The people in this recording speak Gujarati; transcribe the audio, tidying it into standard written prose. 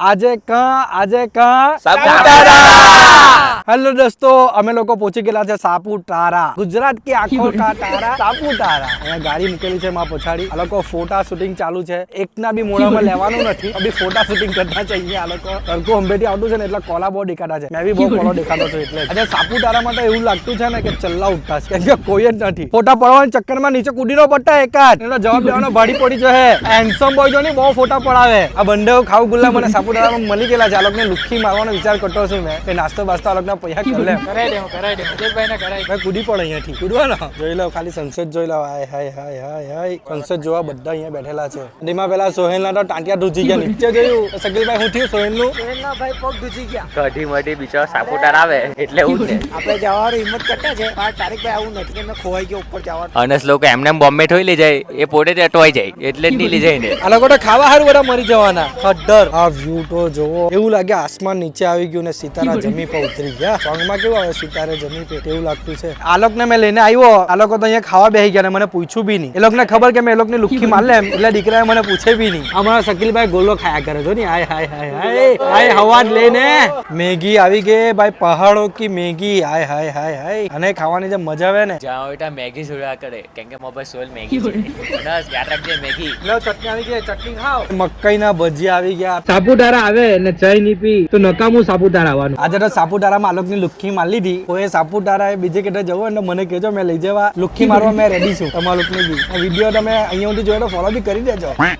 આજે કા સાપુતારા। હેલો દોસ્તો, અમે લોકો પહોંચી ગયેલા છે સાપુતારા, ગુજરાત की आंखों का तारा સાપુતારા। અહીંયા ગાડી મૂકેલી છે માં પછાડી। આ લોકો ફોટા શૂટિંગ ચાલુ છે, એકના બી મોઢામાં લેવાનું નથી, અભી ફોટા શૂટિંગ કરતા છે અહીંયા। આ લોકો તડકો અંબેથી આવતું છે ને એટલે કોલા બહુ દેખાતા છે, મેં બી બહુ કોલો દેખાતો છું એટલે આજે સાપુતારામાં તો એવું લાગતું છે ને કે ચલ્લા ઉઠતા છે, કેમ કે કોઈ જ નથી। ફોટા પડવાના ચક્કરમાં નીચે કૂદીનો પડતા એકાદ, એનો જવાબ દેવાનો ભાડી પડી જશે। હેન્ડસમ બોય જો ની બહુ ફોટા પડાવે। આ બંને ખાવ ગુલ્લા મને સાપુતારામાં મળી ગયેલા છે। આ લોકોને લુખ્ખી મારવાનો વિચાર કરતો છું મેં કે નાસ્તો બાસ્તો આ લોકોના પૈસા કરી લે, કરાઈ દે મુકેશભાઈને કરાઈ ભાઈ કૂદી પડે અહીંયાથી, કૂદવાનો જોઈ લો, ખાલી સનસેટ જોઈ લો। હાય હાય હાય હાય હાય, સનસેટ જોવા બધા અહીંયા બેઠેલા છે। એમાં પેલા સોહેલના તો ટાંટિયા ધૂજી ગયા, નીચે જોયું શકીલભાઈ શું થયું સોહેલનું? સોહેલના ભાઈ પગ ધૂજી ગયા, કઢી મઢી બિચારો સાપુતારા આવે એટલે એવું છે। આપણે જવાનું હિંમત કરતા છે પણ તારીખભાઈ આવું નથી કે મેં ખોવાઈ ગયો ઉપર જવાનું। અનસ લોકો એમને બોમ્બે ઠોઈ લઈ જાય, એ પોતે જ અટવાઈ જાય એટલે જ નહીં લઈ જાય ને। આ લોકો તો ખાવા હારું બધા મરી જવાના ખડ્ડર। આ વ્યૂ તો જોવો, એવું લાગે આસમાન નીચે આવી ગયું ને સિતારા જમી પર ઉતરી ગયા। સોંગમાં કેવું આવે સિતારે જમી પે, એવું લાગતું છે। આ લોકોને મેં લઈને આવ્યો, આ લોકો તો અહીંયા ખાવા બેસી ગયા ને મને પૂછ્યું બી નહીં। એ લોકોને ખબર કે મેં એ લોકોની લુખ્ખી માર લેમ એટલે દીકરાએ મને પૂછે બી નહીં। અમારા શકીલભાઈ ગોલો ખાયા કરે છો ને, હાય હાય હાય હાય હાય, હવા લઈને મેગી આવી ગઈ ભાઈ, પહાડો કી મેગી, હાય હાય હાય હાય। અને ખાવાની જે મજા આવે ને, જ્યાં હોય ત્યાં મેગી જોડ્યા કરે, કેમ કે મોબાઈલ સોલ મેગી છે। અનસ યાદ રાખજે મેગી। લો ચટણી આવી ગઈ, ચટણી ખાઓ। મકાઈના ભજીયા આવી ગયા। સાપુતારા આવે ને ચાય ની પી તો નકામું સાપુતારા આવવાનું। આજે તો સાપુતારામાં આલોકની લુખ્ખી માર લીધી। કોઈ સાપુતારા બીજે કેટે જવું હોય તો મને કહેજો, મેં લઈ જવા। લુખ્ખી મારવા મેં રેડી છું તમારા લોકોની બી। વિડીયો તમે અહીંયા સુધી જોયો તો ફોલો બી કરી દેજો।